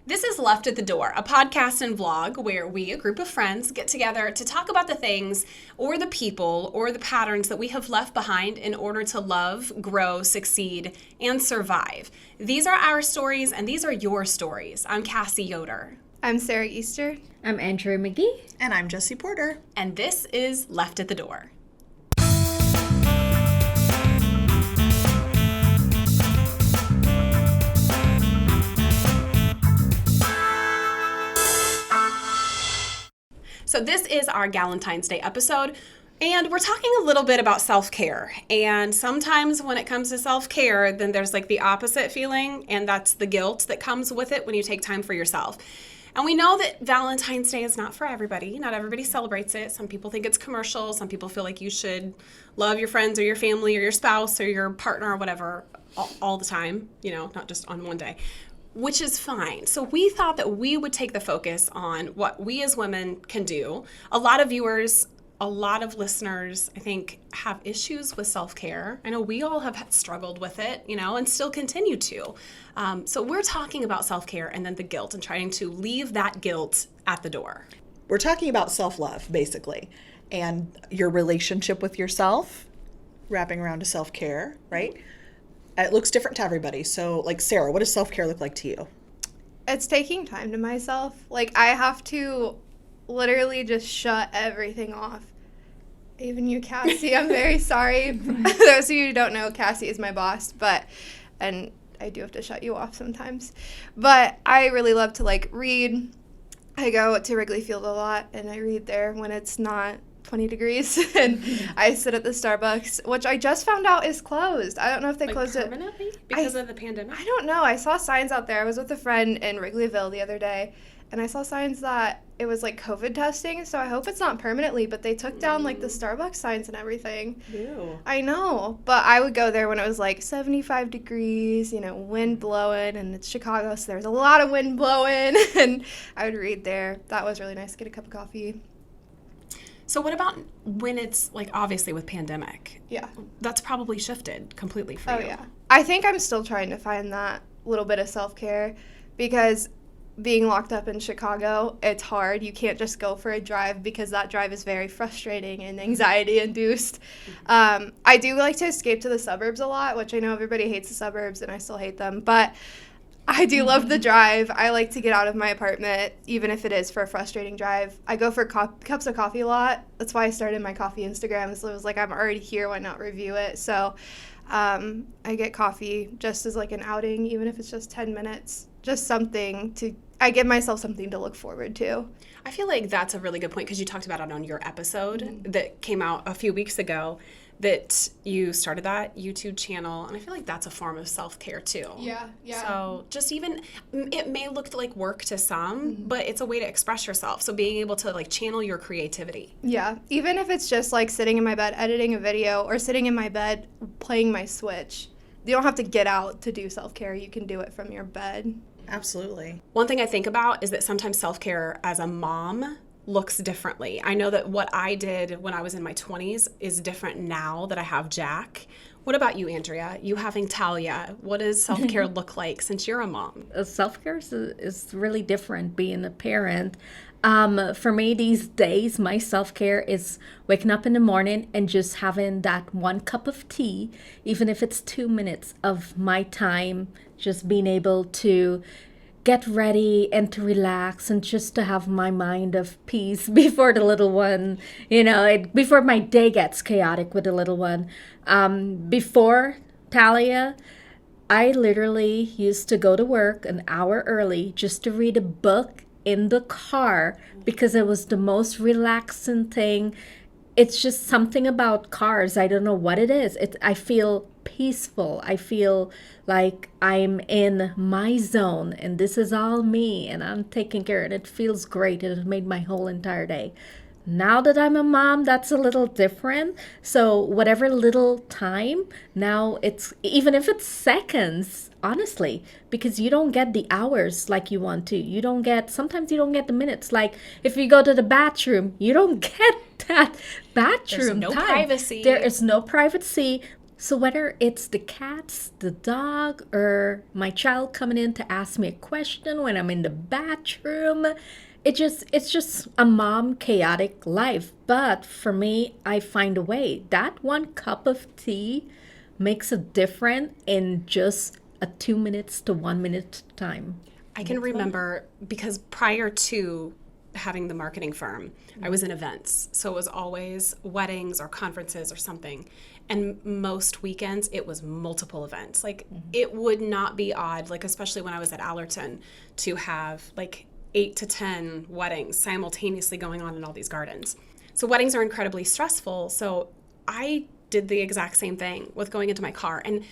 This is Left at the Door, a podcast and vlog where we, a group of friends, get together to talk about the things or the people or the patterns that we have left behind in order to love, grow, succeed, and survive. These are our stories and these are your stories. I'm Cassie Yoder. I'm Sarah Easter. I'm Andrea McGee. And I'm Jessie Porter. And this is Left at the Door. So this is our Galentine's Day episode, and we're talking a little bit about self-care. And sometimes when it comes to self-care, then there's like the opposite feeling, and that's the guilt that comes with it when you take time for yourself. And we know that Valentine's Day is not for everybody. Not everybody celebrates it. Some people think it's commercial. Some people feel like you should love your friends or your family or your spouse or your partner or whatever all the time, you know, not just on one day, which is fine. So we thought that we would take the focus on what we as women can do. A lot of viewers, a lot of listeners, I think, have issues with self-care. I know we all have struggled with it, you know, and still continue to. So we're talking about self-care and then the guilt and trying to leave that guilt at the door. We're talking about self-love, basically, and your relationship with yourself, wrapping around to self-care, right? It looks different to everybody. So, like, Sarah, what does self-care look like to you? It's taking time to myself. Like, I have to literally just shut everything off. Even you, Cassie, I'm very sorry. Those of you who don't know, Cassie is my boss, and I do have to shut you off sometimes. But I really love to, like, read. I go to Wrigley Field a lot, and I read there when it's not 20 degrees, and I sit at the Starbucks, which I just found out is closed. I don't know if they closed it permanently because of the pandemic. I don't know. I saw signs out there. I was with a friend in Wrigleyville the other day, and I saw signs that it was like COVID testing, so I hope it's not permanently, but they took down like the Starbucks signs and everything. Ew. I know, but I would go there when it was like 75 degrees, you know, wind blowing, and it's Chicago, so there's a lot of wind blowing, and I would read there. That was really nice. Get a cup of coffee. So what about when it's, like, obviously with pandemic? Yeah. That's probably shifted completely for you. Oh, yeah. I think I'm still trying to find that little bit of self-care because being locked up in Chicago, it's hard. You can't just go for a drive because that drive is very frustrating and anxiety-induced. I do like to escape to the suburbs a lot, which I know everybody hates the suburbs, and I still hate them, but I do love the drive. I like to get out of my apartment, even if it is for a frustrating drive. I go for cups of coffee a lot. That's why I started my coffee Instagram. So it was like, I'm already here, why not review it? So I get coffee just as like an outing, even if it's just 10 minutes. Just something I give myself something to look forward to. I feel like that's a really good point because you talked about it on your episode that came out a few weeks ago, that you started that YouTube channel, and I feel like that's a form of self-care too. Yeah. So just even, it may look like work to some, but it's a way to express yourself. So being able to like channel your creativity. Yeah, even if it's just like sitting in my bed editing a video or sitting in my bed playing my Switch. You don't have to get out to do self-care. You can do it from your bed. Absolutely. One thing I think about is that sometimes self-care as a mom looks differently. I know that what I did when I was in my 20s is different now that I have Jack. What about you, Andrea? You having Talia, what does self-care look like since you're a mom? Self-care is really different being a parent. For me these days, my self-care is waking up in the morning and just having that one cup of tea, even if it's 2 minutes of my time, just being able to get ready and to relax and just to have my mind of peace before the little one, before my day gets chaotic with the little one. Before Talia, I literally used to go to work an hour early just to read a book in the car because it was the most relaxing thing. It's just something about cars. I don't know what it is. I feel peaceful. I feel like I'm in my zone and this is all me and I'm taking care and it feels great. It made my whole entire day. Now that I'm a mom, that's a little different. So whatever little time, now it's, even if it's seconds, honestly, because you don't get the hours like you want to. Sometimes you don't get the minutes. Like if you go to the bathroom, you don't get that bathroom There's no time. privacy. There is no privacy. So whether it's the cats, the dog, or my child coming in to ask me a question when I'm in the bathroom, it's just a mom chaotic life. But for me, I find a way. That one cup of tea makes a difference in just a 2 minutes to 1 minute time. I can remember because prior to having the marketing firm, I was in events. So it was always weddings or conferences or something. And most weekends, it was multiple events. Like, it would not be odd, like, especially when I was at Allerton, to have like 8 to 10 weddings simultaneously going on in all these gardens. So weddings are incredibly stressful. So I did the exact same thing with going into my car. And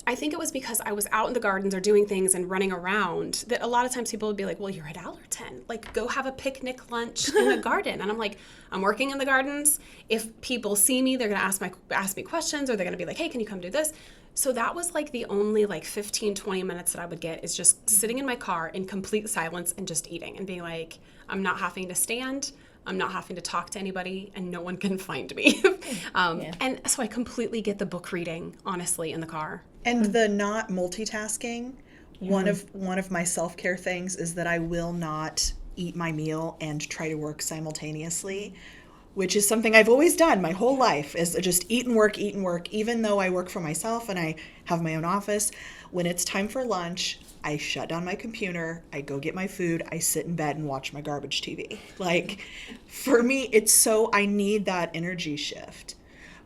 I think it was because I was out in the gardens or doing things and running around that a lot of times people would be like, well, you're at Allerton. Like, go have a picnic lunch in the garden. And I'm like, I'm working in the gardens. If people see me, they're going to ask me questions, or they're going to be like, hey, can you come do this? So that was like the only like 15, 20 minutes that I would get is just sitting in my car in complete silence and just eating and being like, I'm not having to stand. I'm not having to talk to anybody, and no one can find me. And so I completely get the book reading, honestly, in the car. And the not multitasking, one of my self-care things is that I will not eat my meal and try to work simultaneously, which is something I've always done my whole life, is just eat and work, even though I work for myself and I have my own office. When it's time for lunch, I shut down my computer, I go get my food, I sit in bed and watch my garbage TV. Like, for me, I need that energy shift.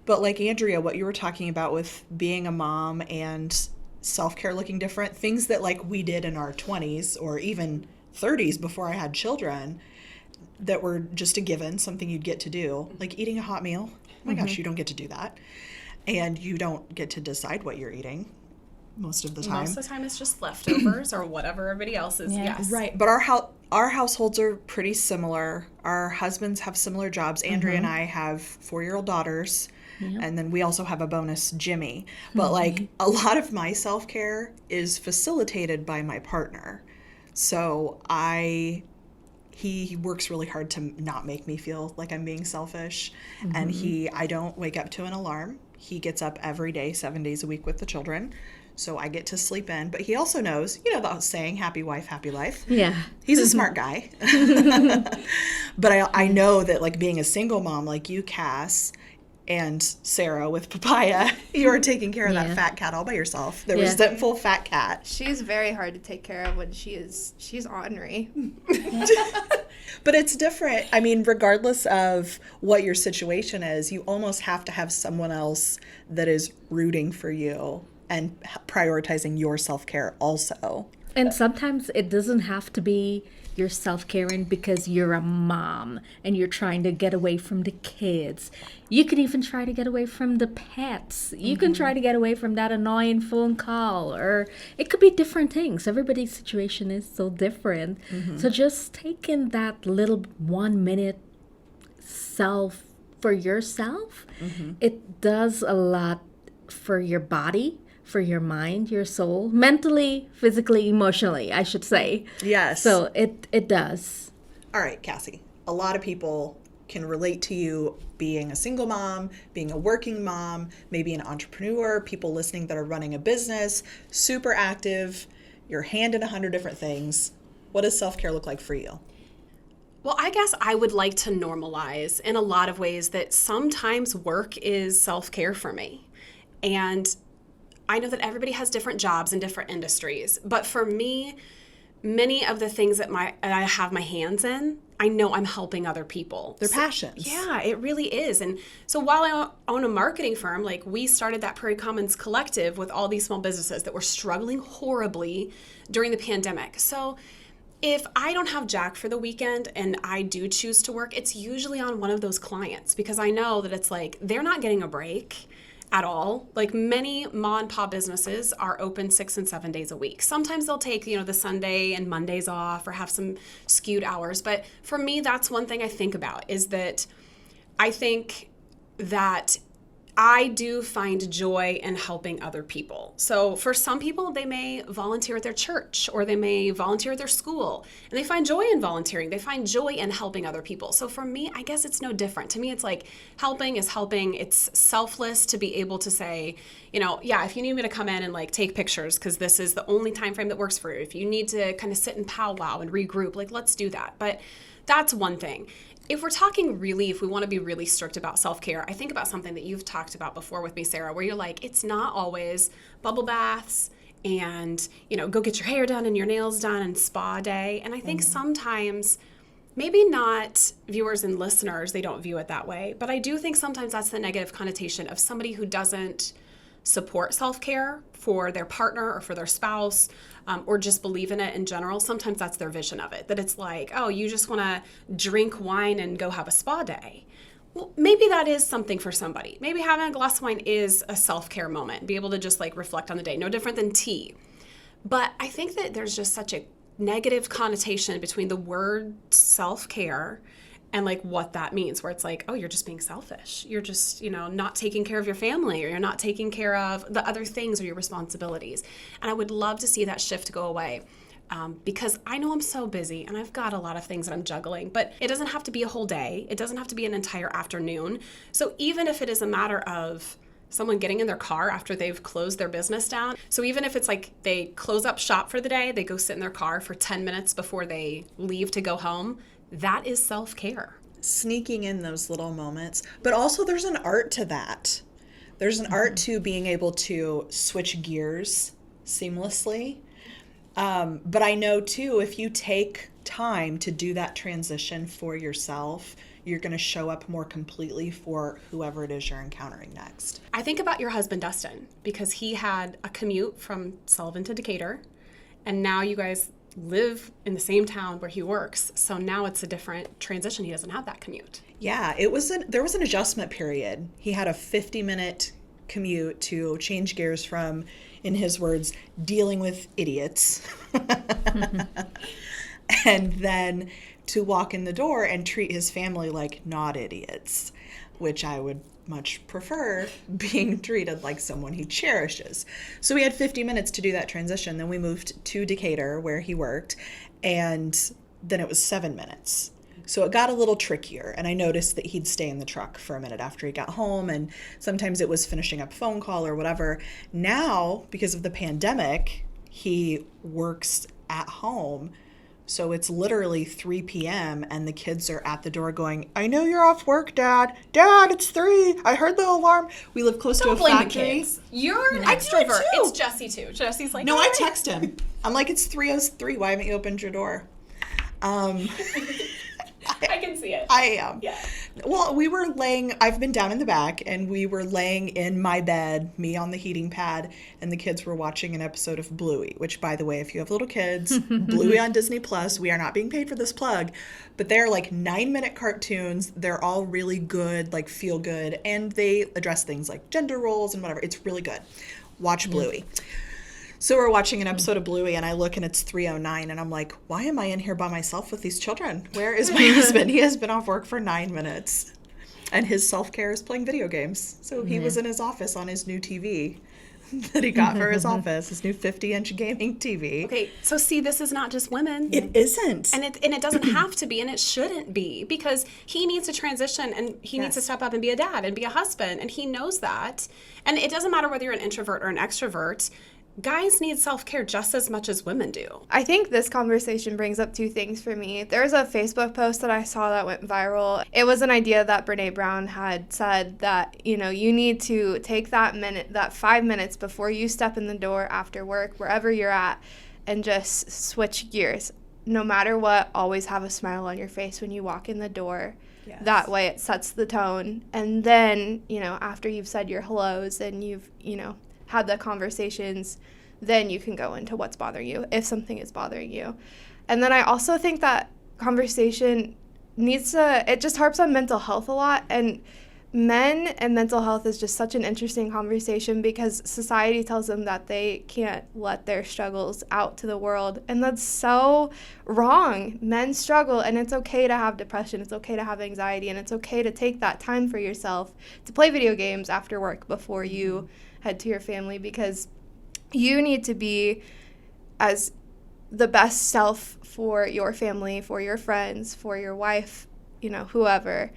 But like Andrea, what you were talking about with being a mom and self-care looking different, things that like we did in our 20s or even 30s before I had children that were just a given, something you'd get to do, like eating a hot meal. Oh my gosh, you don't get to do that. And you don't get to decide what you're eating most of the time. Most of the time it's just leftovers or whatever everybody else is. Yeah. Yes. Right. But our households are pretty similar. Our husbands have similar jobs. Andrea and I have 4-year-old daughters. And then we also have a bonus, Jimmy. But like a lot of my self-care is facilitated by my partner. So he works really hard to not make me feel like I'm being selfish. And I don't wake up to an alarm. He gets up every day, 7 days a week with the children. So I get to sleep in. But he also knows, the saying, happy wife, happy life. Yeah. He's a smart guy. But I know that like being a single mom like you, Cass, and Sarah with Papaya, you are taking care of that fat cat all by yourself. The resentful fat cat. She's very hard to take care of when she's ornery. But it's different. I mean, regardless of what your situation is, you almost have to have someone else that is rooting for you and prioritizing your self-care also. And sometimes it doesn't have to be your self-caring because you're a mom and you're trying to get away from the kids. You can even try to get away from the pets. You can try to get away from that annoying phone call, or it could be different things. Everybody's situation is so different. So just taking that little 1 minute self for yourself, it does a lot for your body, for your mind, your soul, mentally, physically, emotionally, I should say. Yes. So it does. All right, Cassie. A lot of people can relate to you being a single mom, being a working mom, maybe an entrepreneur, people listening that are running a business, super active, your hand in 100 different things. What does self-care look like for you? Well, I guess I would like to normalize in a lot of ways that sometimes work is self-care for me. And I know that everybody has different jobs in different industries, but for me, many of the things that I have my hands in, I know I'm helping other people. They're passions. Yeah, it really is. And so while I own a marketing firm, like we started that Prairie Commons Collective with all these small businesses that were struggling horribly during the pandemic. So if I don't have Jack for the weekend and I do choose to work, it's usually on one of those clients because I know that it's like they're not getting a break at all. Like many mom and pop businesses are open 6 and 7 days a week. Sometimes they'll take, the Sunday and Mondays off or have some skewed hours. But for me, that's one thing I think about is that I think that I do find joy in helping other people. So for some people, they may volunteer at their church or they may volunteer at their school, and they find joy in volunteering. They find joy in helping other people. So for me, I guess it's no different. To me, it's like helping is helping. It's selfless to be able to say, yeah, if you need me to come in and like take pictures because this is the only time frame that works for you. If you need to kind of sit and powwow and regroup, like let's do that. But that's one thing. If we're talking really, if we want to be really strict about self-care, I think about something that you've talked about before with me, Sarah, where you're like, it's not always bubble baths and, go get your hair done and your nails done and spa day. And I think sometimes, maybe not viewers and listeners, they don't view it that way, but I do think sometimes that's the negative connotation of somebody who doesn't support self-care for their partner or for their spouse, or just believe in it in general. Sometimes that's their vision of it, that it's like, oh, you just want to drink wine and go have a spa day. Well, maybe that is something for somebody. Maybe having a glass of wine is a self-care moment, be able to just like reflect on the day, no different than tea. But I think that there's just such a negative connotation between the word self-care and like what that means, where it's like, oh, you're just being selfish. You're just, not taking care of your family, or you're not taking care of the other things or your responsibilities. And I would love to see that shift go away. Because I know I'm so busy and I've got a lot of things that I'm juggling, but it doesn't have to be a whole day. It doesn't have to be an entire afternoon. So even if it is a matter of someone getting in their car after they've closed their business down. So even if it's like they close up shop for the day, they go sit in their car for 10 minutes before they leave to go home, that is self-care. Sneaking in those little moments. But also there's an art to that. There's an art to being able to switch gears seamlessly. But I know too, if you take time to do that transition for yourself, you're going to show up more completely for whoever it is you're encountering next. I think about your husband, Dustin, because he had a commute from Sullivan to Decatur, and now you guys live in the same town where he works. So now it's a different transition. He doesn't have that commute. Yeah, there was an adjustment period. He had a 50-minute commute to change gears from, in his words, dealing with idiots. And then to walk in the door and treat his family like not idiots, which I would much prefer being treated like someone he cherishes. So we had 50 minutes to do that transition. Then we moved to Decatur where he worked, and then it was 7 minutes. So it got a little trickier, and I noticed that he'd stay in the truck for a minute after he got home, and sometimes it was finishing up a phone call or whatever. Now, because of the pandemic, he works at home. So it's literally 3 p.m. and the kids are at the door going, I know you're off work, Dad. Dad, it's 3. I heard the alarm. We live close to a factory. Don't blame the kids. You're an extrovert. It's Jesse too. Jesse's like, no, I text him. I'm like, it's 3:03. Why haven't you opened your door? I can see it. I am. Yeah. Well, I've been down in the back, and we were laying in my bed, me on the heating pad, and the kids were watching an episode of Bluey, which, by the way, if you have little kids, Bluey on Disney Plus, we are not being paid for this plug, but they're like 9-minute cartoons. They're all really good, like feel good, and they address things like gender roles and whatever. It's really good. Watch Bluey. So we're watching an episode of Bluey, and I look, and it's 3:09, and I'm like, why am I in here by myself with these children? Where is my husband? He has been off work for 9 minutes, and his self-care is playing video games. So he was in his office on his new TV that he got for his office, his new 50-inch gaming TV. Okay, so see, this is not just women. It isn't. And it doesn't have to be, and it shouldn't be, because he needs to transition, and he needs to step up and be a dad and be a husband, and he knows that. And it doesn't matter whether you're an introvert or an extrovert. Guys need self-care just as much as women do. I think this conversation brings up two things for me. There's a Facebook post that I saw that went viral. It was an idea that Brene Brown had said that, you need to take that 5 minutes before you step in the door after work, wherever you're at, and just switch gears. No matter what, always have a smile on your face when you walk in the door. Yes. That way it sets the tone. And then, after you've said your hellos and you've, had the conversations, then you can go into what's bothering you, if something is bothering you. And then I also think that conversation it just harps on mental health a lot. And men and mental health is just such an interesting conversation because society tells them that they can't let their struggles out to the world, and that's so wrong. Men struggle, and it's okay to have depression, it's okay to have anxiety, and it's okay to take that time for yourself to play video games after work before you head to your family, because you need to be as the best self for your family, for your friends, for your wife, whoever.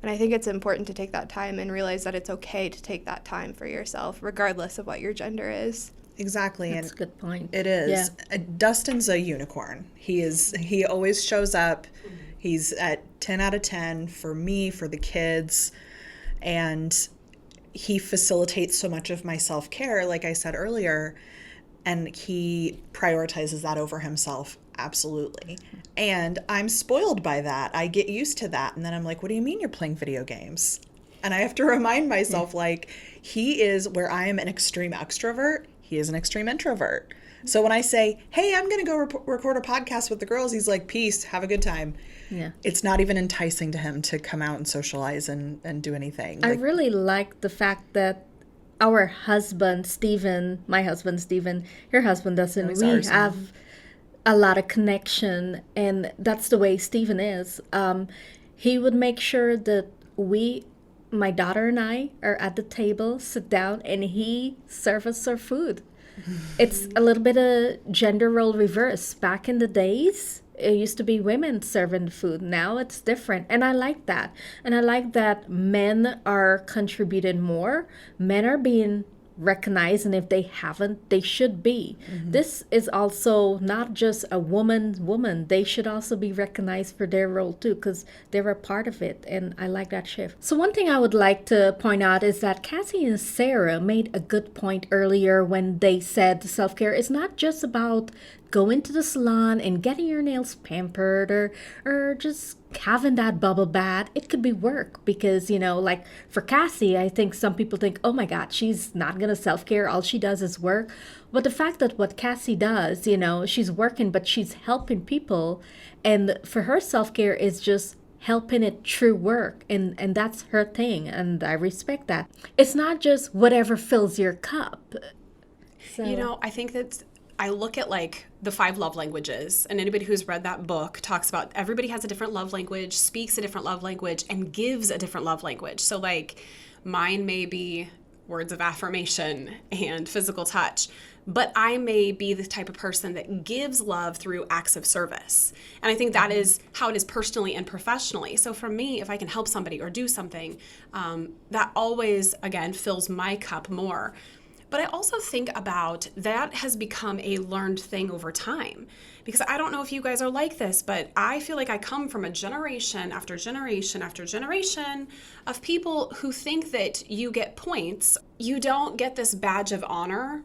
And I think it's important to take that time and realize that it's okay to take that time for yourself, regardless of what your gender is. Exactly. That's a good point. It is. Yeah. Dustin's a unicorn. He always shows up. He's at 10 out of 10 for me, for the kids. And he facilitates so much of my self-care, like I said earlier, and he prioritizes that over himself. Absolutely. And I'm spoiled by that. I get used to that. And then I'm like, what do you mean you're playing video games? And I have to remind myself, like, he is where I am an extreme extrovert, he is an extreme introvert. So when I say, hey, I'm going to go record a podcast with the girls, he's like, peace, have a good time. Yeah. It's not even enticing to him to come out and socialize and do anything. I really like the fact that our husband, Stephen, my husband, Stephen, your husband doesn't, we have a lot of connection, and that's the way Stephen is. He would make sure that my daughter and I are at the table, sit down, and he serves us our food. It's a little bit of gender role reverse. Back in the days, it used to be women serving the food. Now it's different. And I like that. And I like that men are contributing more. Men are being recognized, and if they haven't, they should be. This is also not just a woman. They should also be recognized for their role too, because they're a part of it, and I like that shift. So one thing I would like to point out is that Cassie and Sarah made a good point earlier when they said self-care is not just about going to the salon and getting your nails pampered or just having that bubble bath. It could be work because, like for Cassie, I think some people think, oh my God, she's not going to self-care. All she does is work. But the fact that what Cassie does, she's working, but she's helping people. And for her, self-care is just helping it through work. And that's her thing. And I respect that. It's not just whatever fills your cup. So. I think that's, I look at like the 5 love languages, and anybody who's read that book talks about everybody has a different love language, speaks a different love language, and gives a different love language. So like mine may be words of affirmation and physical touch, but I may be the type of person that gives love through acts of service. And I think that is how it is personally and professionally. So for me, if I can help somebody or do something, that always, again, fills my cup more. But I also think about that has become a learned thing over time. Because I don't know if you guys are like this, but I feel like I come from a generation after generation after generation of people who think that you get points. You don't get this badge of honor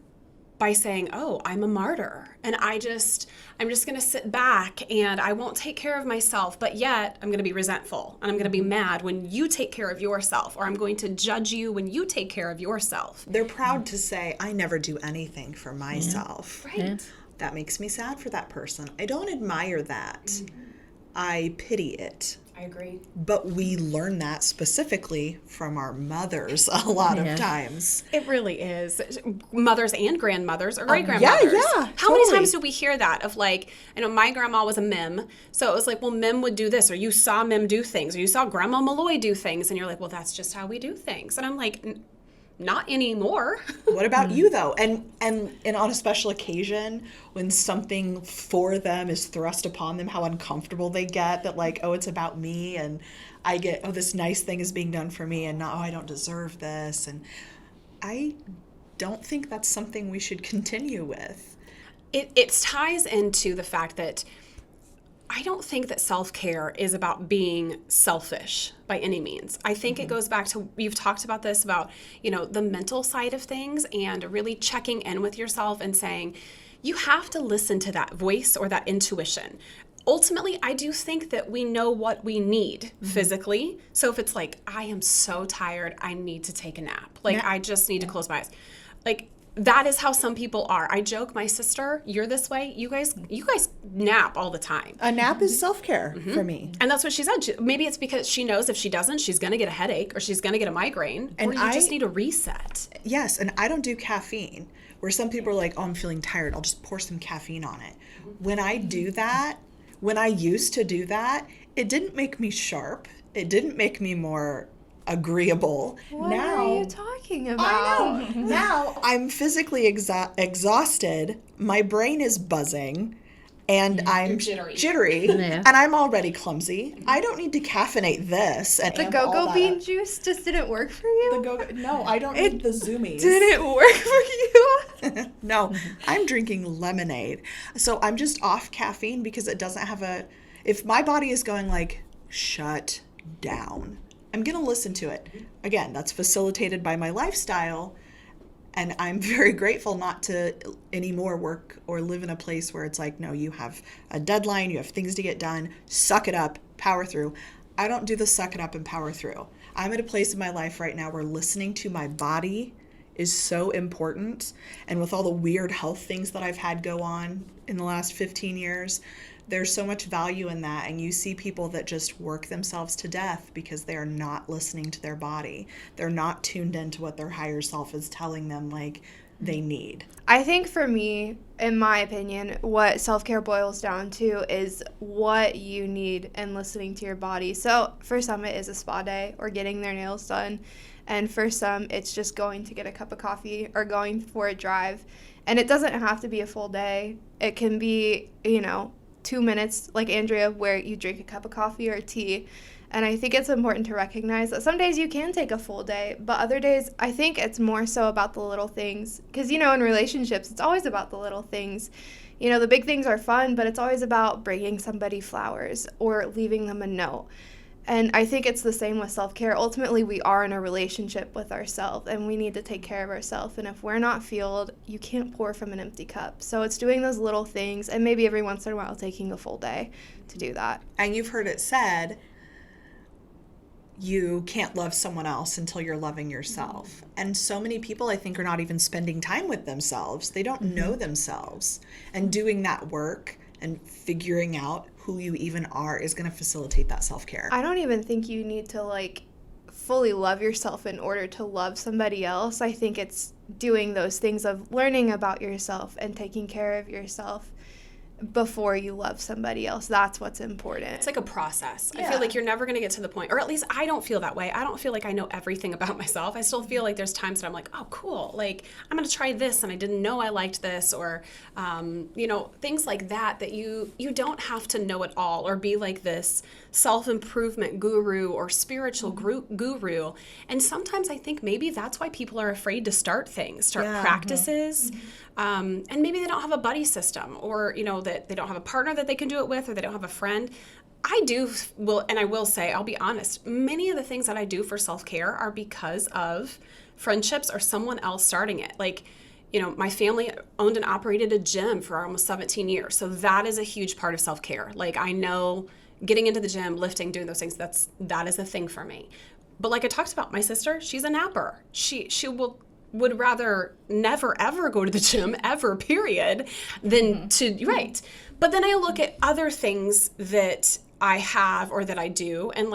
by saying, oh, I'm a martyr, and I'm just going to sit back and I won't take care of myself, but yet I'm going to be resentful and I'm going to be mad when you take care of yourself, or I'm going to judge you when you take care of yourself. They're proud to say, I never do anything for myself. Right. Yeah. That makes me sad for that person. I don't admire that. I pity it. I agree. But we learn that specifically from our mothers a lot of times. It really is. Mothers and grandmothers or great-grandmothers. Yeah, How many times do we hear that of like, my grandma was a Mim, so it was like, well, Mim would do this, or you saw Mim do things, or you saw Grandma Malloy do things, and you're like, well, that's just how we do things. And I'm like, not anymore. What about you though? And on a special occasion when something for them is thrust upon them, how uncomfortable they get that like, oh, it's about me, and I get, oh, this nice thing is being done for me, and not, oh, I don't deserve this. And I don't think that's something we should continue with. It ties into the fact that I don't think that self-care is about being selfish by any means. I think it goes back to, you've talked about this, about, the mental side of things, and really checking in with yourself and saying, you have to listen to that voice or that intuition. Ultimately, I do think that we know what we need physically. So if it's like, I am so tired, I need to take a nap. Like, I just need to close my eyes. Like, that is how some people are. I joke, my sister, you're this way. You guys nap all the time. A nap is self-care for me. And that's what she said. Maybe it's because she knows if she doesn't, she's going to get a headache or she's going to get a migraine. And or you just need a reset. Yes, and I don't do caffeine. Where some people are like, oh, I'm feeling tired, I'll just pour some caffeine on it. When I do that, when I used to do that, it didn't make me sharp. It didn't make me more agreeable. What now, are you talking about? I know. Now I'm physically exhausted. My brain is buzzing. And I'm jittery, Yeah. and I'm already clumsy. I don't need to caffeinate this. And The amp all go-go that bean up. juice just didn't work for you? No, I don't need the zoomies. Didn't work for you? No, I'm drinking lemonade. So I'm just off caffeine because it doesn't have if my body is going like, shut down, I'm going to listen to it. Again, that's facilitated by my lifestyle. And I'm very grateful not to anymore work or live in a place where it's like, no, you have a deadline, you have things to get done, suck it up, power through. I don't do the suck it up and power through. I'm at a place in my life right now where listening to my body is so important. And with all the weird health things that I've had go on in the last 15 years, there's so much value in that. And you see people that just work themselves to death because they are not listening to their body. They're not tuned into what their higher self is telling them like they need. I think for me, in my opinion, what self-care boils down to is what you need and listening to your body. So for some, it is a spa day or getting their nails done. And for some, it's just going to get a cup of coffee or going for a drive. And it doesn't have to be a full day. It can be, 2 minutes, like Andrea, where you drink a cup of coffee or tea. And I think it's important to recognize that some days you can take a full day, but other days I think it's more so about the little things. Because, in relationships, it's always about the little things. The big things are fun, but it's always about bringing somebody flowers or leaving them a note. And I think it's the same with self-care. Ultimately, we are in a relationship with ourselves, and we need to take care of ourselves. And if we're not fueled, you can't pour from an empty cup. So it's doing those little things, and maybe every once in a while taking a full day to do that. And you've heard it said, you can't love someone else until you're loving yourself. And so many people, I think, are not even spending time with themselves. They don't know themselves. And doing that work and figuring out who you even are is going to facilitate that self-care. I don't even think you need to fully love yourself in order to love somebody else. I think it's doing those things of learning about yourself and taking care of yourself before you love somebody else. That's what's important. It's like a process. I Yeah. feel like you're never going to get to the point, or at least I don't feel that way. I don't feel like I know everything about myself. I still feel like there's times that I'm like, oh, cool. Like, I'm going to try this and I didn't know I liked this, or, things like that you don't have to know it all or be like this self-improvement guru or spiritual guru. And sometimes I think maybe that's why people are afraid to start practices. And maybe they don't have a buddy system, or, that they don't have a partner that they can do it with, or they don't have a friend. I will say, I'll be honest, many of the things that I do for self-care are because of friendships or someone else starting it. Like, my family owned and operated a gym for almost 17 years. So that is a huge part of self-care. Like, I know getting into the gym, lifting, doing those things, that is a thing for me. But like I talked about, my sister, she's a napper. She would rather never ever go to the gym ever, period, than right. But then I look at other things that I have or that I do, and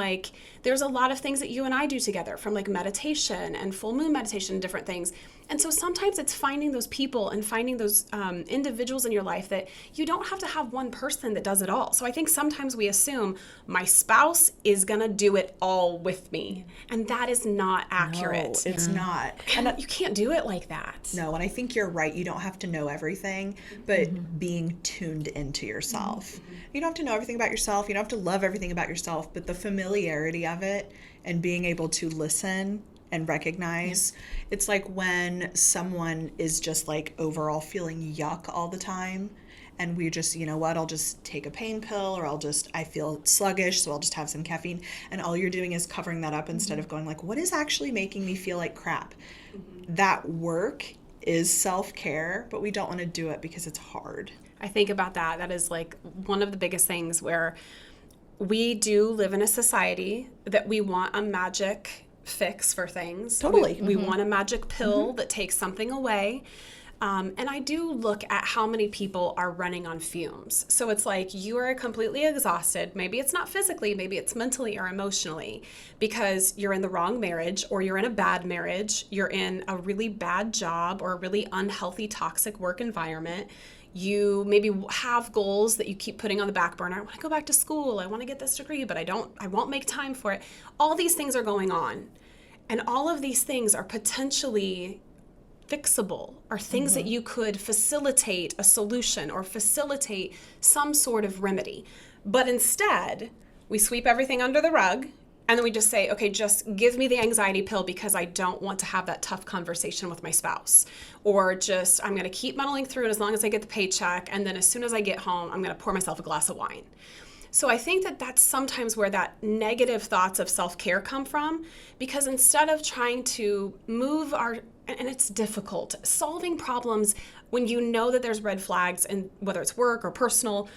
there's a lot of things that you and I do together, from meditation and full moon meditation and different things. And so sometimes it's finding those people and finding those individuals in your life that you don't have to have one person that does it all. So I think sometimes we assume my spouse is going to do it all with me. And that is not accurate. No, it's not. And you can't do it like that. No, and I think you're right. You don't have to know everything, but being tuned into yourself. You don't have to know everything about yourself. You don't have to love everything about yourself, but the familiarity of it and being able to listen and recognize. It's like when someone is just overall feeling yuck all the time, and we just, I'll just take a pain pill, or I feel sluggish, so I'll just have some caffeine. And all you're doing is covering that up instead of going what is actually making me feel like crap? That work is self-care, but we don't want to do it because it's hard. I think about that. That is one of the biggest things, where we do live in a society that we want a magic fix for things. Totally. We want a magic pill that takes something away. And I do look at how many people are running on fumes. So it's like you are completely exhausted. Maybe it's not physically, maybe it's mentally or emotionally, because you're in the wrong marriage, or you're in a bad marriage, you're in a really bad job or a really unhealthy, toxic work environment. You maybe have goals that you keep putting on the back burner. I want to go back to school. I want to get this degree, but I won't make time for it. All these things are going on. And all of these things are potentially fixable, or things that you could facilitate a solution or facilitate some sort of remedy. But instead, we sweep everything under the rug, and then we just say, okay, just give me the anxiety pill because I don't want to have that tough conversation with my spouse. Or just, I'm going to keep muddling through it as long as I get the paycheck, and then as soon as I get home, I'm going to pour myself a glass of wine. So I think that that's sometimes where that negative thoughts of self-care come from, because instead of trying to move and it's difficult, solving problems when you know that there's red flags, and whether it's work or personal,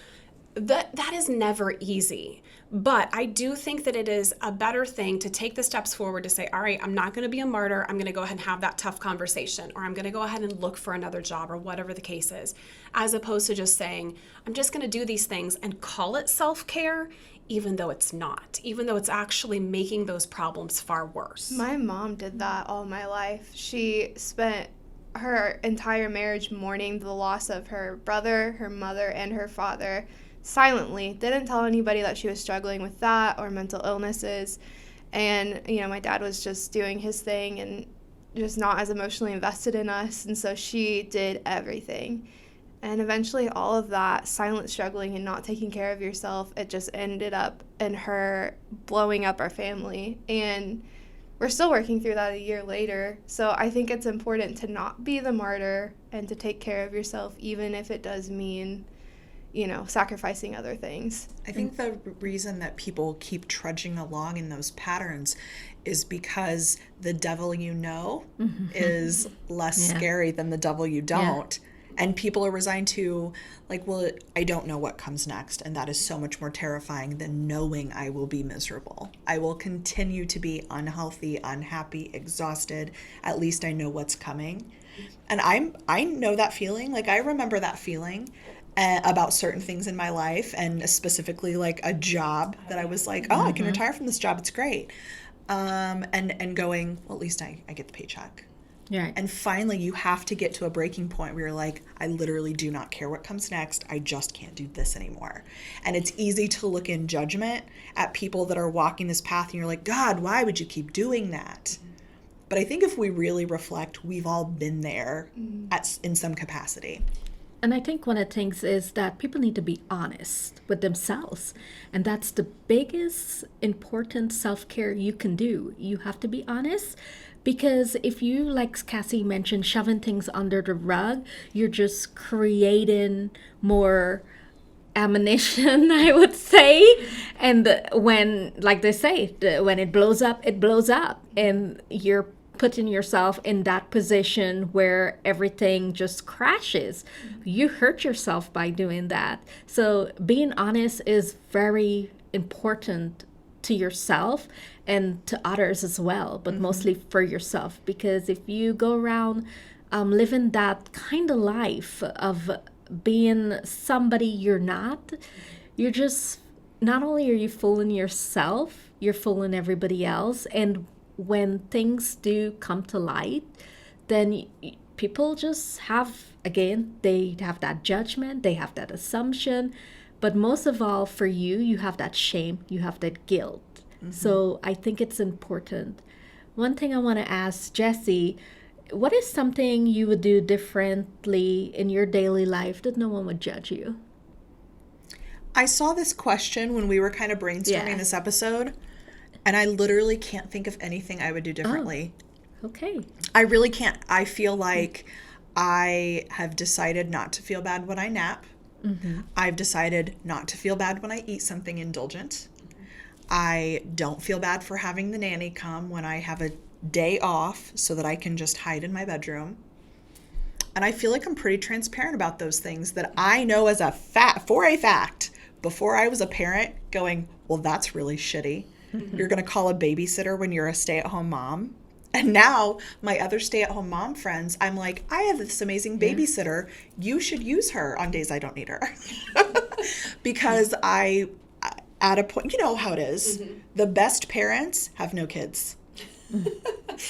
that is never easy. But I do think that it is a better thing to take the steps forward to say, all right, I'm not going to be a martyr. I'm going to go ahead and have that tough conversation, or I'm going to go ahead and look for another job, or whatever the case is, as opposed to just saying, I'm just going to do these things and call it self-care, even though it's not, even though it's actually making those problems far worse. My mom did that all my life. She spent her entire marriage mourning the loss of her brother, her mother, and her father silently. Didn't tell anybody that she was struggling with that or mental illnesses. And, my dad was just doing his thing and just not as emotionally invested in us. And so she did everything. And eventually all of that silent struggling and not taking care of yourself, it just ended up in her blowing up our family. And we're still working through that a year later. So I think it's important to not be the martyr and to take care of yourself, even if it does mean, sacrificing other things. I think the reason that people keep trudging along in those patterns is because the devil is less scary than the devil you don't. Yeah. And people are resigned to, I don't know what comes next. And that is so much more terrifying than knowing I will be miserable. I will continue to be unhealthy, unhappy, exhausted. At least I know what's coming. And I know that feeling. I remember that feeling about certain things in my life, and specifically a job that I was like, I can retire from this job. It's great. And going, well, at least I get the paycheck. Yeah. And finally, you have to get to a breaking point where you're like, I literally do not care what comes next. I just can't do this anymore. And it's easy to look in judgment at people that are walking this path, and you're like, God, why would you keep doing that? But I think if we really reflect, we've all been there in some capacity. And I think one of the things is that people need to be honest with themselves. And that's the biggest important self-care you can do. You have to be honest. Because if you, like Cassie mentioned, shoving things under the rug, you're just creating more ammunition, I would say. And when, like they say, when it blows up, it blows up. And you're putting yourself in that position where everything just crashes. You hurt yourself by doing that. So being honest is very important to yourself and to others as well, but mostly for yourself. Because if you go around living that kind of life of being somebody you're not, you're just, not only are you fooling yourself, you're fooling everybody else. And when things do come to light, then people just have, again, they have that judgment, they have that assumption. But most of all, for you, you have that shame, you have that guilt. So I think it's important. One thing I want to ask Jessie, what is something you would do differently in your daily life that no one would judge you? I saw this question when we were kind of brainstorming this episode, and I literally can't think of anything I would do differently. Oh, okay. I really can't. I feel like I have decided not to feel bad when I nap. I've decided not to feel bad when I eat something indulgent. I don't feel bad for having the nanny come when I have a day off so that I can just hide in my bedroom. And I feel like I'm pretty transparent about those things that I know as for a fact, before I was a parent, going, well, that's really shitty. You're going to call a babysitter when you're a stay-at-home mom. And now my other stay-at-home mom friends, I'm like, I have this amazing babysitter. You should use her on days I don't need her. Because at a point, you know how it is. The best parents have no kids.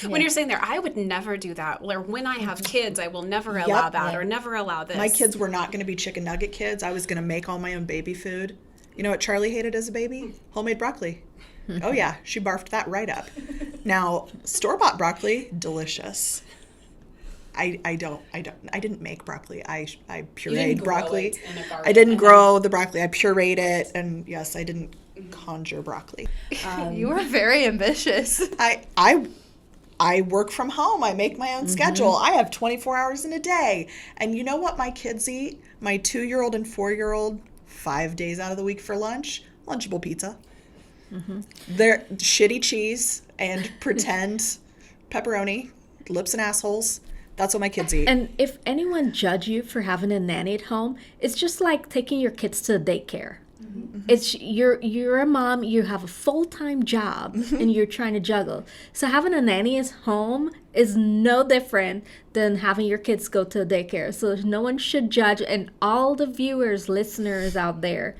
When you're saying there, I would never do that. Or when I have kids, I will never allow that or never allow this. My kids were not going to be chicken nugget kids. I was going to make all my own baby food. You know what Charlie hated as a baby? Homemade broccoli. Oh yeah, she barfed that right up. Now, store-bought broccoli, delicious. I didn't make broccoli. I pureed broccoli. I didn't grow the broccoli. I pureed it, and yes, I didn't conjure broccoli. You are very ambitious. I work from home. I make my own schedule. I have 24 hours in a day. And you know what my kids eat? My 2-year-old and 4-year-old, 5 days out of the week for lunch, Lunchable pizza. They're shitty cheese and pretend pepperoni, lips and assholes. That's what my kids eat. And if anyone judge you for having a nanny at home, it's just like taking your kids to daycare. It's you're a mom, you have a full-time job, and you're trying to juggle. So having a nanny at home is no different than having your kids go to daycare. So no one should judge, and all the viewers, listeners out there,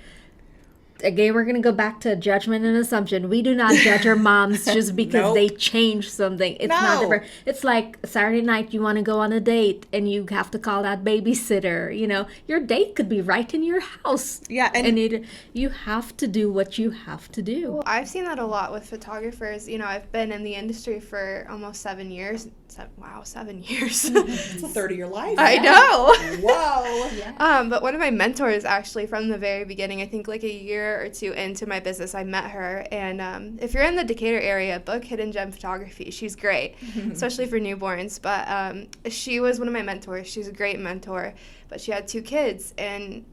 again, we're going to go back to judgment and assumption. We do not judge our moms just because they change something. It's not different. It's like Saturday night, you want to go on a date and you have to call that babysitter. You know, your date could be right in your house. Yeah. And you have to do what you have to do. Well, I've seen that a lot with photographers. You know, I've been in the industry for almost 7 years. Wow, 7 years. It's a third of your life. I know. Whoa. Yeah. But one of my mentors, actually, from the very beginning, I think like a year or two into my business, I met her. And if you're in the Decatur area, book Hidden Gem Photography. She's great, especially for newborns. But she was one of my mentors. She's a great mentor. But she had 2 kids. And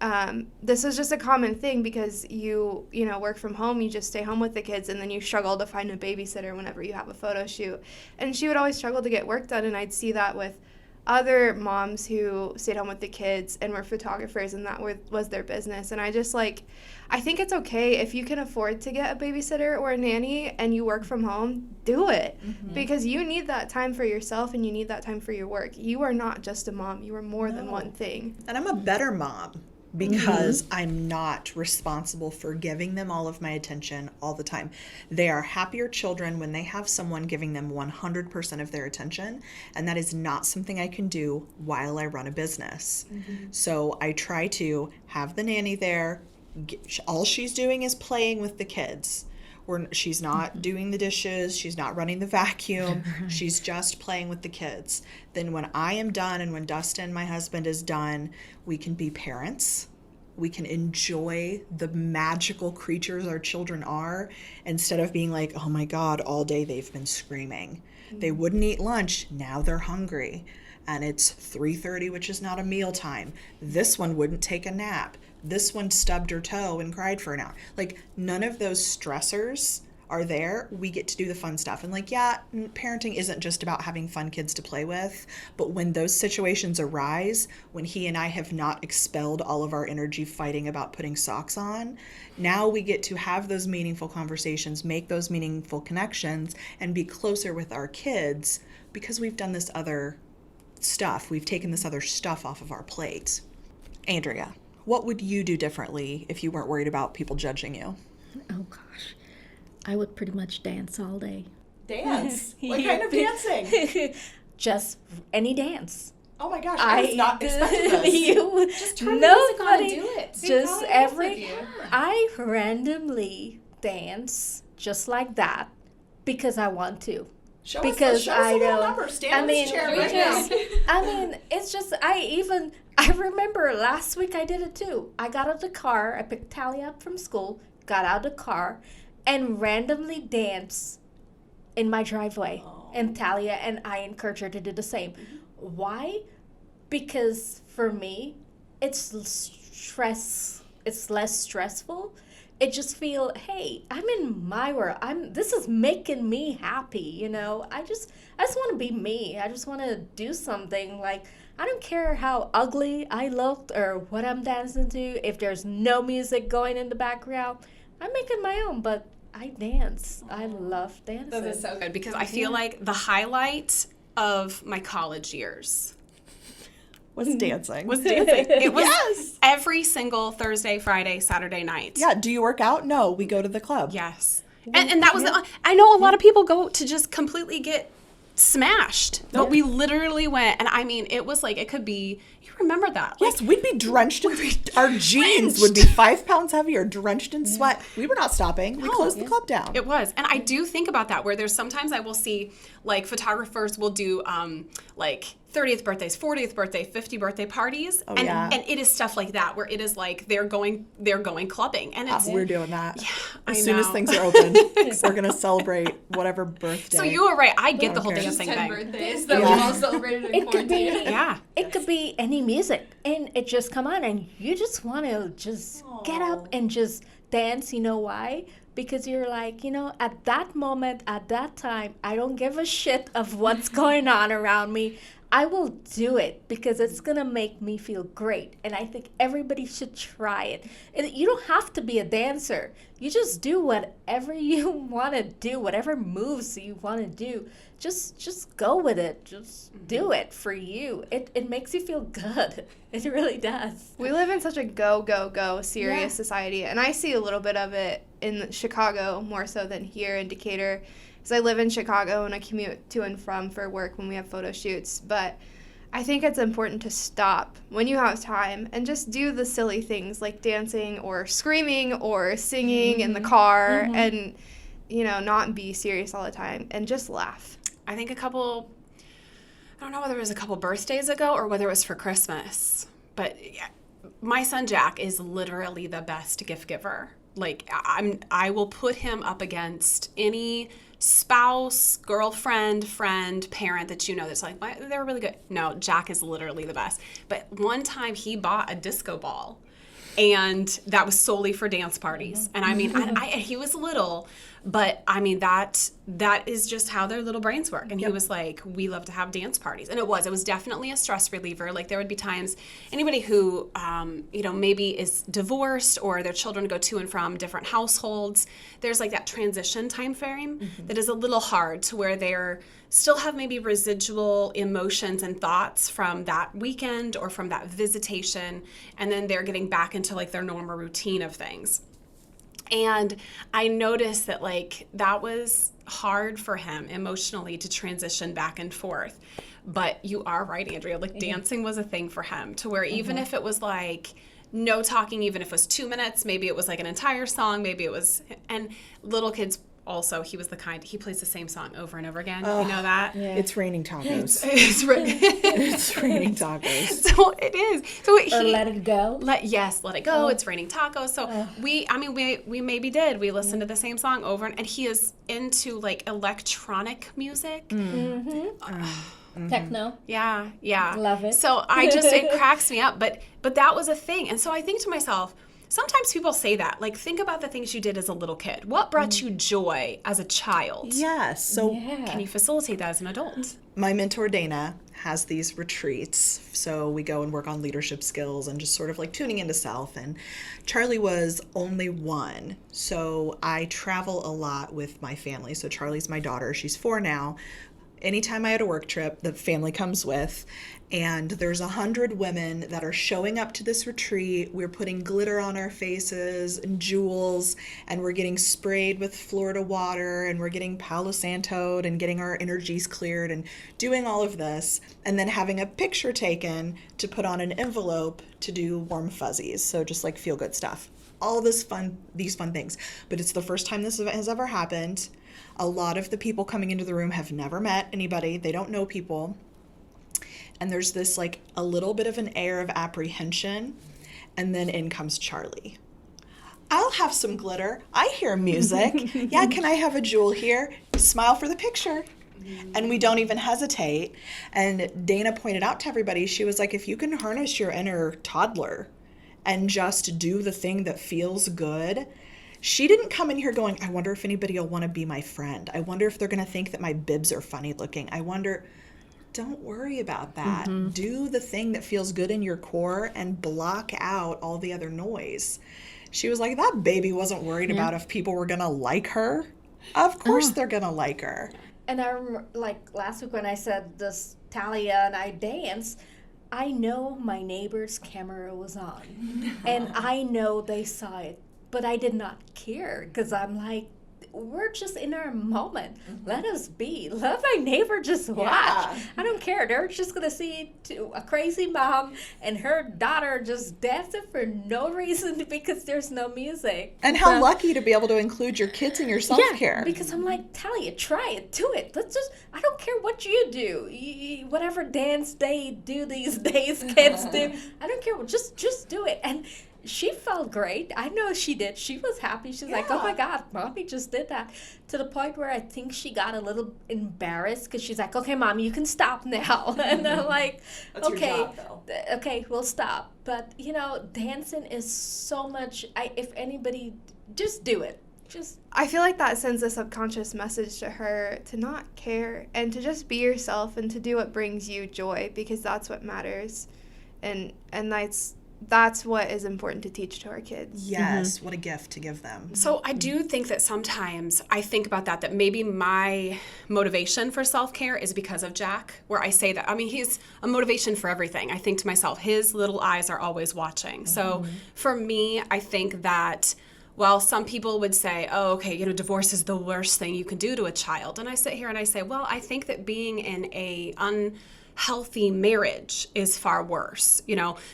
this is just a common thing because you work from home, you just stay home with the kids, and then you struggle to find a babysitter whenever you have a photo shoot. And she would always struggle to get work done, and I'd see that with other moms who stayed home with the kids and were photographers, and that was their business. And I think it's okay if you can afford to get a babysitter or a nanny and you work from home, do it. Because you need that time for yourself and you need that time for your work. You are not just a mom. You are more than one thing. And I'm a better mom because I'm not responsible for giving them all of my attention all the time. They are happier children when they have someone giving them 100% of their attention, and that is not something I can do while I run a business. So I try to have the nanny there. All she's doing is playing with the kids. She's not doing the dishes, she's not running the vacuum, she's just playing with the kids. Then when I am done and when Dustin, my husband, is done, we can be parents. We can enjoy the magical creatures our children are instead of being like, oh my God, all day they've been screaming. They wouldn't eat lunch, now they're hungry. And it's 3:30, which is not a meal time. This one wouldn't take a nap. This one stubbed her toe and cried for an hour. Like, none of those stressors are there. We get to do the fun stuff. And like, yeah, parenting isn't just about having fun kids to play with, but when those situations arise, when he and I have not expelled all of our energy fighting about putting socks on, now we get to have those meaningful conversations, make those meaningful connections, and be closer with our kids because we've done this other stuff. We've taken this other stuff off of our plate. Andrea, what would you do differently if you weren't worried about people judging you? Oh, gosh. I would pretty much dance all day. Dance? What kind of dancing? Just any dance. Oh my gosh, I was not expecting this. You just turn the music on and do it. Just I randomly dance just like that because I want to. Show us a little number. Stand on this chair right now. I mean, it's just, I remember last week I did it too. I got out of the car, I picked Talia up from school, got out of the car, and randomly danced in my driveway. And Talia and I encouraged her to do the same. Why? Because for me, it's less stressful. It just feel, hey, I'm in my world. This is making me happy, you know. I just want to be me. I just want to do something. Like, I don't care how ugly I looked or what I'm dancing to. If there's no music going in the background, I'm making my own. But I dance. I love dancing. That is so good because I feel like the highlight of my college years Was dancing. was dancing. It was Yes. every single Thursday, Friday, Saturday night. Yeah. Do you work out? No, we go to the club. Yes. And that was I know a lot of people go to just completely get smashed, but we literally went, and I mean, it was like, it could be, you remember that. Yes, we'd be drenched in our jeans would be 5 pounds heavier, drenched in sweat. We were not stopping. We closed the club down. It was. And I do think about that where there's sometimes I will see like photographers will do like 30th birthdays, 40th birthday, 50 birthday parties. And yeah. and it is stuff like that where it is like they're going clubbing. And it's We're doing that. I As soon as know. things are open, we're going to celebrate whatever birthday. so you were right. I get the whole Okay. dancing 10 thing. birthdays that we all celebrated in It could be, quarantine. Yeah. it could be any music, and it just come on, and you just want to just get up and just dance. You know why? Because you're like, at that moment, at that time, I don't give a shit of what's going on around me. I will do it because it's going to make me feel great. And I think everybody should try it. And you don't have to be a dancer. You just do whatever you want to do, whatever moves you want to do. Just go with it. Just do it for you. It makes you feel good. It really does. We live in such a go serious Yeah. society, and I see a little bit of it in Chicago more so than here in Decatur. Because I live in Chicago and I commute to and from for work when we have photo shoots. But I think it's important to stop when you have time and just do the silly things like dancing or screaming or singing in the car and, not be serious all the time and just laugh. I think I don't know whether it was a couple birthdays ago or whether it was for Christmas, but yeah, my son Jack is literally the best gift giver. Like I will put him up against any spouse, girlfriend, friend, parent that that's like, they're really good. No, Jack is literally the best. But one time he bought a disco ball, and that was solely for dance parties. And I mean, he was little, but I mean, that is just how their little brains work. And he was like, we love to have dance parties. And it was definitely a stress reliever. Like there would be times, anybody who, maybe is divorced or their children go to and from different households, there's like that transition time frame that is a little hard to where they're still have maybe residual emotions and thoughts from that weekend or from that visitation, and then they're getting back into like their normal routine of things. And I noticed that like that was hard for him emotionally to transition back and forth. But you are right, Andrea, like dancing was a thing for him to where even if it was like no talking, even if it was 2 minutes, maybe it was like an entire song, maybe it was, and little kids also, he was the kind, he plays the same song over and over again. You know that? Yeah. It's raining tacos. It's It's raining tacos. So it is. So Or let it go. Let it go. It's raining tacos. So we maybe did. We listened to the same song over, and he is into like electronic music. Techno. Yeah. Love it. So it cracks me up. But that was a thing. And so I think to myself, sometimes people say that, like, think about the things you did as a little kid. What brought you joy as a child? Yes. So Can you facilitate that as an adult? my mentor Dana has these retreats. So we go and work on leadership skills and just sort of like tuning into self. And Charlie was only one. So I travel a lot with my family. So Charlie's my daughter. She's 4 now. Anytime I had a work trip, the family comes with, and there's 100 women that are showing up to this retreat. We're putting glitter on our faces and jewels, and we're getting sprayed with Florida water, and we're getting Palo Santo'd and getting our energies cleared and doing all of this, and then having a picture taken to put on an envelope to do warm fuzzies. So just like feel good stuff. All these fun things. But it's the first time this has ever happened. A lot of the people coming into the room have never met anybody. They don't know people. And there's this like a little bit of an air of apprehension. And then in comes Charlie. I'll have some glitter. I hear music. Yeah, can I have a jewel here? Smile for the picture. And we don't even hesitate. And Dana pointed out to everybody, she was like, if you can harness your inner toddler and just do the thing that feels good. She didn't come in here going, I wonder if anybody will want to be my friend. I wonder if they're going to think that my bibs are funny looking. Don't worry about that. Do the thing that feels good in your core and block out all the other noise. She was like, that baby wasn't worried about if people were going to like her. Of course they're going to like her. And I remember, like, last week when I said this, Talia and I danced, I know my neighbor's camera was on. And I know they saw it. But I did not care because I'm like, we're just in our moment. Let us be. Let my neighbor just watch. Yeah. I don't care. They're just going to see a crazy mom and her daughter just dancing for no reason because there's no music. And how lucky to be able to include your kids in your self-care. Yeah, because I'm like, Talia, try it, do it. Let's just, I don't care what you do. Whatever dance they do these days, kids do. I don't care. Just do it. And she felt great. I know she did. She was happy. She's like, oh my God, Mommy just did that. To the point where I think she got a little embarrassed because she's like, okay, Mom, you can stop now. And I'm like, That's your okay, job, though. Okay, we'll stop. But, dancing is so much, if anybody, just do it. I feel like that sends a subconscious message to her to not care and to just be yourself and to do what brings you joy, because that's what matters. And that's what is important to teach to our kids. Yes, what a gift to give them. So I do think that sometimes I think about that maybe my motivation for self-care is because of Jack, where I say that, he's a motivation for everything. I think to myself, his little eyes are always watching. So for me, I think that while some people would say, oh, okay, divorce is the worst thing you can do to a child. And I sit here and I say, well, I think that being in a unhealthy marriage is far worse,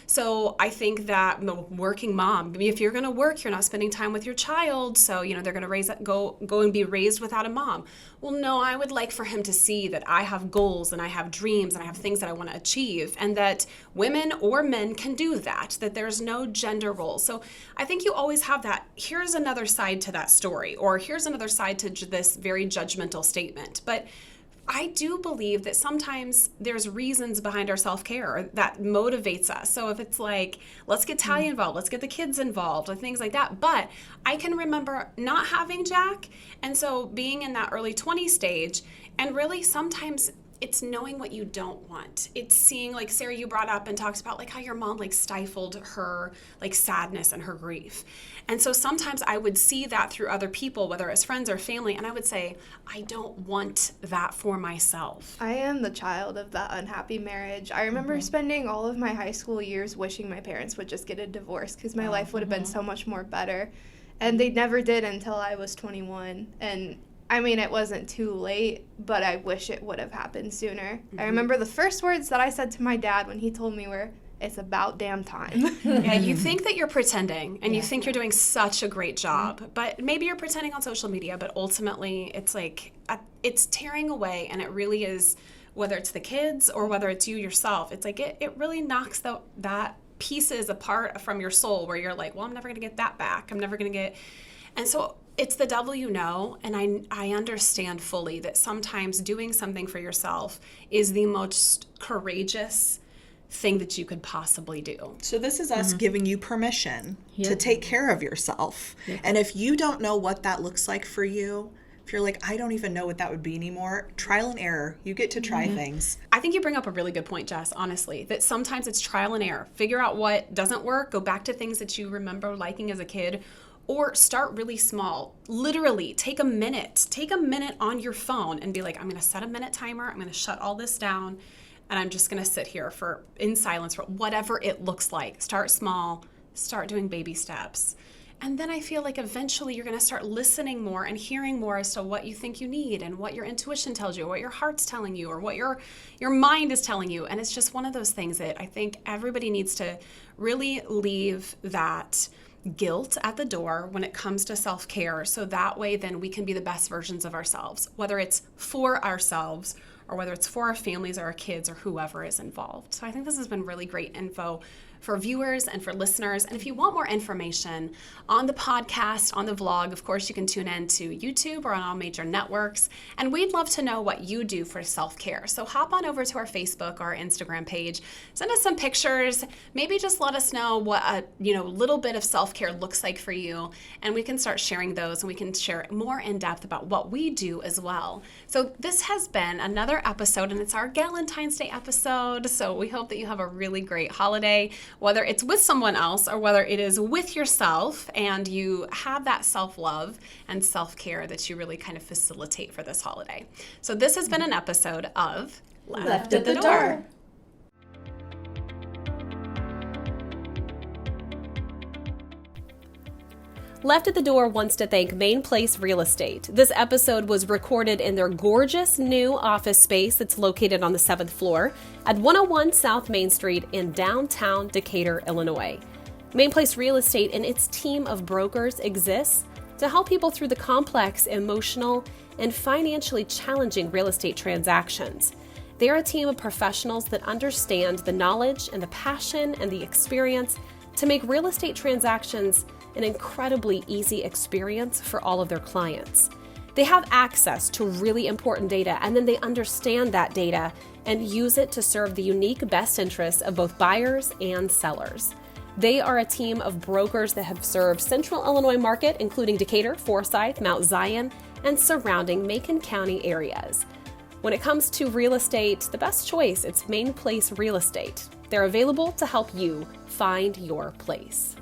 So I think that working mom, if you're going to work, you're not spending time with your child. So, they're going to go and be raised without a mom. Well, no, I would like for him to see that I have goals and I have dreams and I have things that I want to achieve, and that women or men can do that there's no gender roles. So I think you always have that. Here's another side to that story, or here's another side to this very judgmental statement. But I do believe that sometimes there's reasons behind our self-care that motivates us. So if it's like, let's get Talia involved, let's get the kids involved, or things like that. But I can remember not having Jack, and so being in that early 20s stage, and really sometimes it's knowing what you don't want. It's seeing, like Sarah, you brought up and talked about like how your mom like stifled her like sadness and her grief. And so sometimes I would see that through other people, whether it's friends or family, and I would say, I don't want that for myself. I am the child of that unhappy marriage. I remember spending all of my high school years wishing my parents would just get a divorce because my life would have been so much more better. And they never did until I was 21. And it wasn't too late, but I wish it would have happened sooner. I remember the first words that I said to my dad when he told me were, it's about damn time. Yeah, you think that you're pretending, and you think you're doing such a great job, but maybe you're pretending on social media, but ultimately it's like, it's tearing away, and it really is, whether it's the kids or whether it's you yourself, it's like it really knocks that pieces apart from your soul, where you're like, well, I'm never going to get that back. I'm never going to get, and so it's the devil and I understand fully that sometimes doing something for yourself is the most courageous thing that you could possibly do. So this is us giving you permission to take care of yourself. And if you don't know what that looks like for you, if you're like, I don't even know what that would be anymore, trial and error. You get to try things. I think you bring up a really good point, Jess, honestly, that sometimes it's trial and error. Figure out what doesn't work, go back to things that you remember liking as a kid, or start really small. Literally, take a minute on your phone and be like, I'm going to set a minute timer. I'm going to shut all this down, and I'm just going to sit here in silence for whatever it looks like. Start small, start doing baby steps. And then I feel like eventually you're going to start listening more and hearing more as to what you think you need and what your intuition tells you, or what your heart's telling you, or what your mind is telling you. And it's just one of those things that I think everybody needs to really leave that guilt at the door when it comes to self-care, so that way then we can be the best versions of ourselves, whether it's for ourselves or whether it's for our families or our kids or whoever is involved. So I think this has been really great info for viewers and for listeners. And if you want more information on the podcast, on the vlog, of course, you can tune in to YouTube or on all major networks. And we'd love to know what you do for self-care. So hop on over to our Facebook or our Instagram page, send us some pictures, maybe just let us know what a little bit of self-care looks like for you. And we can start sharing those, and we can share more in depth about what we do as well. So this has been another episode, and it's our Galentine's Day episode. So we hope that you have a really great holiday. whether it's with someone else or whether it is with yourself, and you have that self-love and self-care that you really kind of facilitate for this holiday. So this has been an episode of Left at the Door. Left at the Door wants to thank Main Place Real Estate. This episode was recorded in their gorgeous new office space that's located on the 7th floor at 101 South Main Street in downtown Decatur, Illinois. Main Place Real Estate and its team of brokers exists to help people through the complex, emotional, and financially challenging real estate transactions. They're a team of professionals that understand the knowledge and the passion and the experience to make real estate transactions an incredibly easy experience for all of their clients. They have access to really important data, and then they understand that data and use it to serve the unique best interests of both buyers and sellers. They are a team of brokers that have served Central Illinois market, including Decatur, Forsyth, Mount Zion, and surrounding Macon County areas. When it comes to real estate, the best choice, it's Main Place Real Estate. They're available to help you find your place.